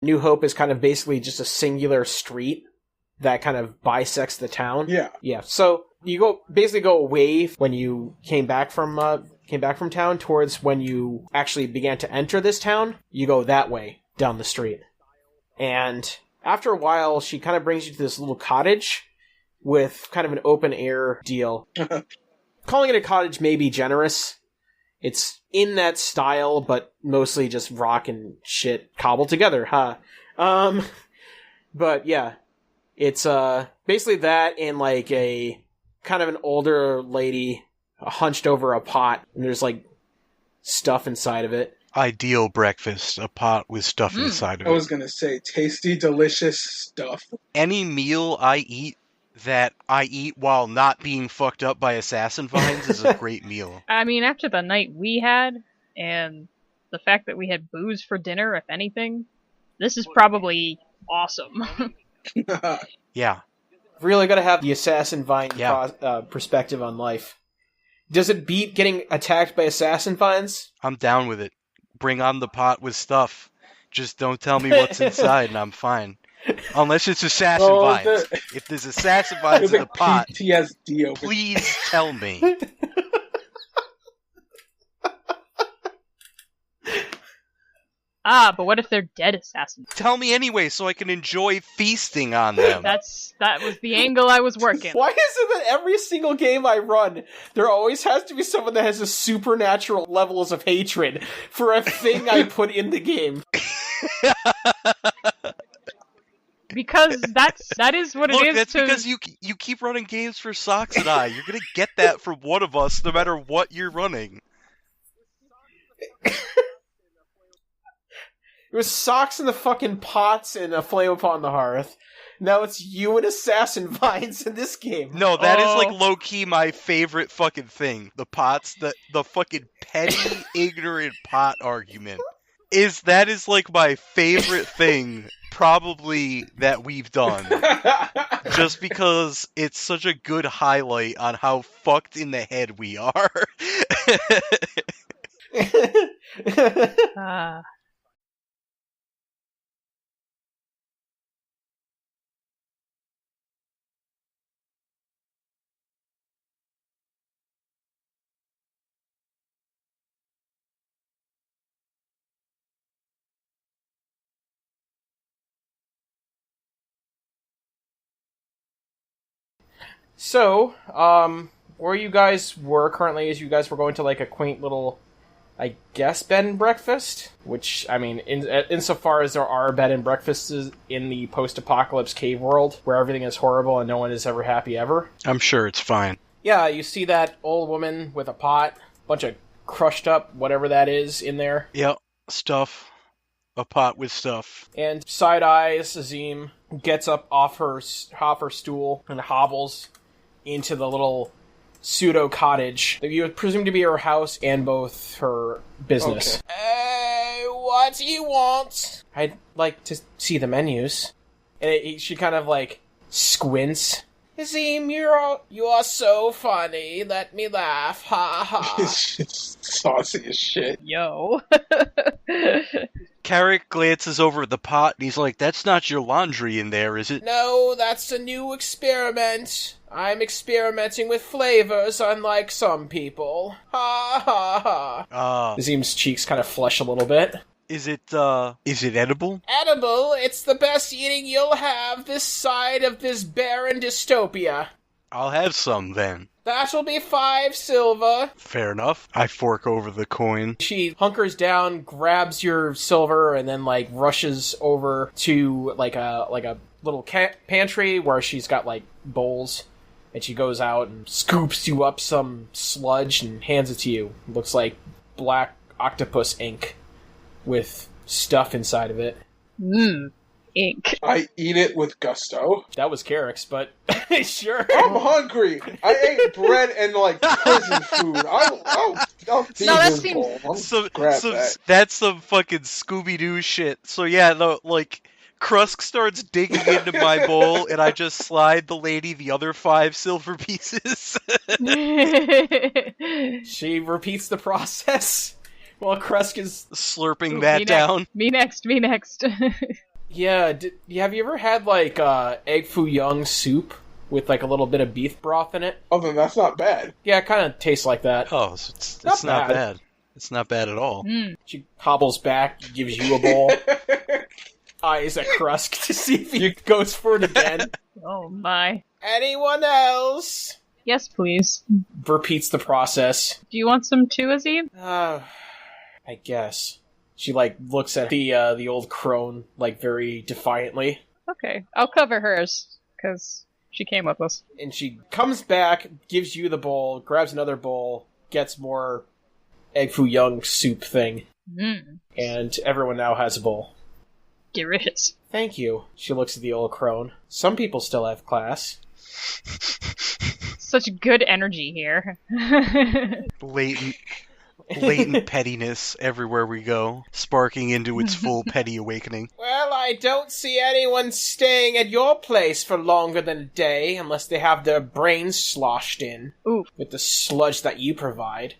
New Hope is kind of basically just a singular street that kind of bisects the town. Yeah. So you go away when you came back from town towards when you actually began to enter this town. You go that way down the street. And after a while, she kind of brings you to this little cottage with kind of an open air deal. Calling it a cottage may be generous. It's in that style, but mostly just rock and shit cobbled together, huh? But yeah, it's basically that and like a kind of an older lady hunched over a pot, and there's like stuff inside of it. Ideal breakfast, a pot with stuff inside of it. I was gonna say, tasty, delicious stuff. Any meal I eat that I eat while not being fucked up by assassin vines is a great meal. I mean, after the night we had, and the fact that we had booze for dinner, if anything, this is probably awesome. Yeah. Really gotta have the assassin vine perspective on life. Does it beat getting attacked by assassin vines? I'm down with it. Bring on the pot with stuff. Just don't tell me what's inside and I'm fine. Unless it's assassin vines. If there's assassin vines in the pot, PTSD please tell me. But what if they're dead assassins? Tell me anyway so I can enjoy feasting on them. That was the angle I was working. Why is it that every single game I run, there always has to be someone that has a supernatural levels of hatred for a thing I put in the game? Because that is what Look, it is. That's because you keep running games for Socks and I. You're gonna get that from one of us no matter what you're running. It was Socks in the fucking pots and a flame upon the hearth. Now it's you and assassin vines in this game. No, that is like low-key my favorite fucking thing. The pots, the fucking petty, ignorant pot argument. That is like my favorite thing, probably, that we've done. Just because it's such a good highlight on how fucked in the head we are. So, where you guys were currently is you guys were going to like a quaint little, I guess, bed and breakfast? Which, I mean, insofar as there are bed and breakfasts in the post-apocalypse cave world, where everything is horrible and no one is ever happy ever. I'm sure it's fine. Yeah, you see that old woman with a pot, bunch of crushed up, whatever that is, in there. Yep, stuff. A pot with stuff. And Side Eyes Azim gets up off her stool and hobbles into the little pseudo-cottage that you would presume to be her house and both her business. Okay. What do you want? I'd like to see the menus. And she kind of, like, squints. Azim, you are so funny. Let me laugh. Ha ha. She's saucy as shit. Yo. Carric glances over at the pot and he's like, "That's not your laundry in there, is it?" No, that's a new experiment. I'm experimenting with flavors, unlike some people. Ha ha ha. Azim's cheeks kind of flush a little bit. Is it edible? Edible? It's the best eating you'll have this side of this barren dystopia. I'll have some, then. That'll be 5 silver. Fair enough. I fork over the coin. She hunkers down, grabs your silver, and then, like, rushes over to, like a little pantry where she's got, like, bowls. And she goes out and scoops you up some sludge and hands it to you. It looks like black octopus ink with stuff inside of it. Ink. I eat it with gusto. That was Carric's, but sure. I'm hungry. I ate bread and like prison food. I'll feed that him, Paul. So that's some fucking Scooby-Doo shit. So yeah, like Krusk starts digging into my bowl, and I just slide the lady the other 5 silver pieces. She repeats the process while Krusk is slurping that down. Me next. Yeah, have you ever had, like, egg foo young soup with, like, a little bit of beef broth in it? Oh, then that's not bad. Yeah, it kind of tastes like that. Oh, so it's not bad. It's not bad at all. She hobbles back, gives you a bowl, eyes at Krusk to see if he goes for it again. Oh my. Anyone else? Yes, please. Repeats the process. Do you want some too, Azim? I guess. She, like, looks at the old crone, like, very defiantly. Okay, I'll cover hers, because she came with us. And she comes back, gives you the bowl, grabs another bowl, gets more egg foo young soup thing. And everyone now has a bowl. Delicious. Thank you. She looks at the old crone. Some people still have class. Such good energy here. Latent pettiness everywhere we go, sparking into its full petty awakening. Well, I don't see anyone staying at your place for longer than a day, unless they have their brains sloshed in. Oof. With the sludge that you provide.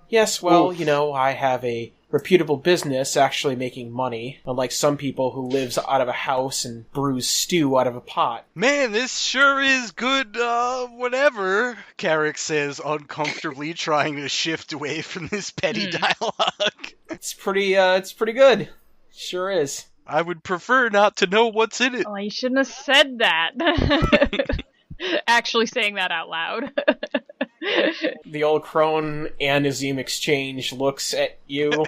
Yes, well, you know, I have a reputable business actually making money, unlike some people who lives out of a house and brews stew out of a pot. Man, this sure is good, whatever, Carric says, uncomfortably trying to shift away from this petty dialogue. It's pretty good. Sure is. I would prefer not to know what's in it. Oh, you shouldn't have said that. Actually saying that out loud. The old crone and Azim exchange looks at you.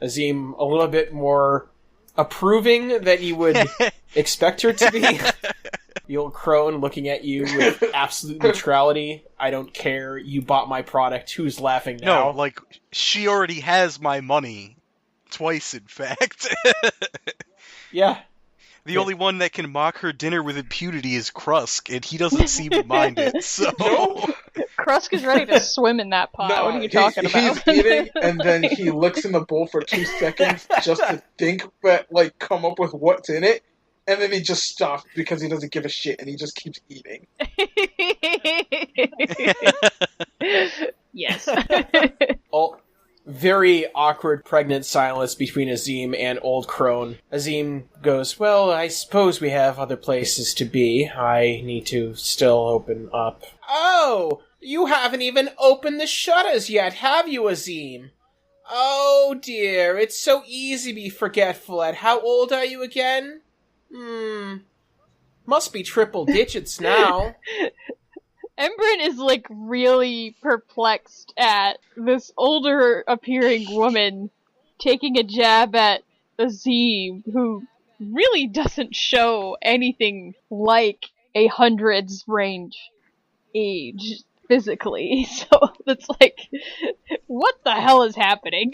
Azim a little bit more approving than you would expect her to be. The old crone looking at you with absolute neutrality. I don't care. You bought my product. Who's laughing now? No, like, she already has my money. Twice, in fact. Yeah. The only one that can mock her dinner with impunity is Krusk, and he doesn't seem to mind it, so... Krusk is ready to swim in that pot. What are you talking about? He's eating, and then he looks in the bowl for 2 seconds just to think, but, like, come up with what's in it, and then he just stops because he doesn't give a shit, and he just keeps eating. Yes. Very awkward pregnant silence between Azim and old crone. Azim goes, well, I suppose we have other places to be. I need to still open up. Oh, you haven't even opened the shutters yet, have you, Azim? Oh dear, it's so easy to be forgetful. At how old are you again? Must be triple digits now. Embrin is, like, really perplexed at this older appearing woman taking a jab at Azim, who really doesn't show anything like a hundreds range age physically. So it's like, what the hell is happening?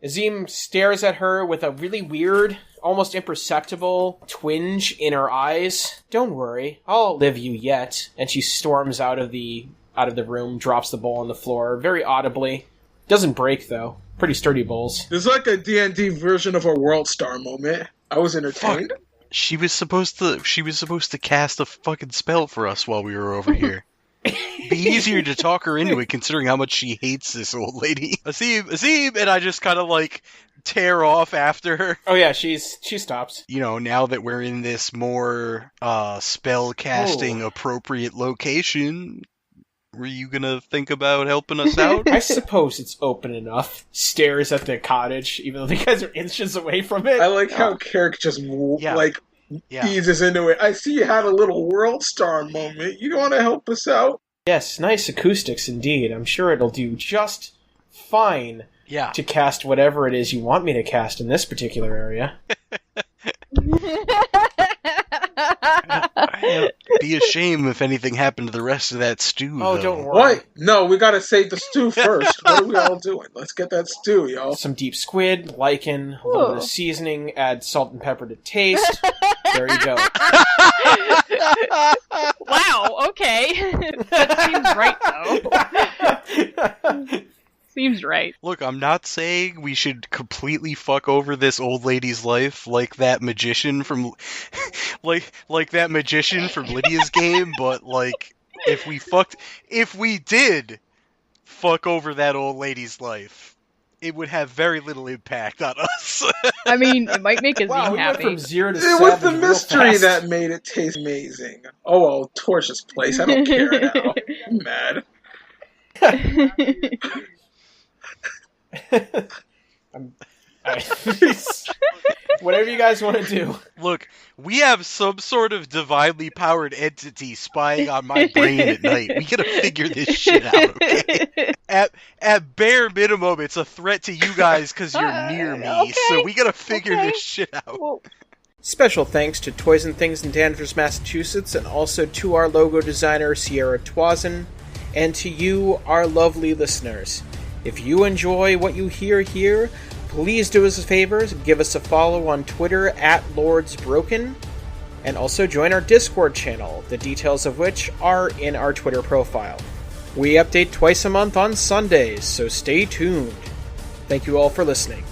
Azim stares at her with a really weird, almost imperceptible twinge in her eyes. Don't worry, I'll outlive you yet. And she storms out of the room, drops the bowl on the floor, very audibly. Doesn't break, though. Pretty sturdy bowls. There's like a D&D version of a World Star moment. I was entertained. Fuck. She was supposed to cast a fucking spell for us while we were over here. Be easier to talk her into it, considering how much she hates this old lady. Azim, and I just kind of, like, tear off after her. Oh yeah, she stops. You know, now that we're in this more spell casting appropriate location, were you gonna think about helping us out? I suppose it's open enough. Stares at the cottage, even though the guys are inches away from it. I like how Carric just eases into it. I see you had a little World Star moment. You want to help us out? Yes, nice acoustics indeed. I'm sure it'll do just fine to cast whatever it is you want me to cast in this particular area. Be a shame if anything happened to the rest of that stew. Oh, though. don't worry. What? No, we gotta save the stew first. What are we all doing? Let's get that stew, y'all. Some deep squid, lichen, a little bit of seasoning, add salt and pepper to taste. There you go. Wow, okay. That seems right, though. Seems right. Look, I'm not saying we should completely fuck over this old lady's life like that magician from like that magician from Lydia's game, but like if we did fuck over that old lady's life, it would have very little impact on us. I mean, it might make us Wow, we went happy. from 0 to It 7 was the real mystery fast. that made it taste amazing. Oh well, Torch's place. I don't care now. I'm mad. Whatever you guys want to do. Look, we have some sort of divinely powered entity spying on my brain at night. We gotta figure this shit out, okay? At bare minimum, it's a threat to you guys because you're near me, okay, so we gotta figure this shit out. Well, Special thanks to Toys and Things in Danvers, Massachusetts, and also to our logo designer, Sierra Twazin, and to you, our lovely listeners. If you enjoy what you hear here, please do us a favor, give us a follow on Twitter at LordsBroken, and also join our Discord channel, the details of which are in our Twitter profile. We update twice a month on Sundays, so stay tuned. Thank you all for listening.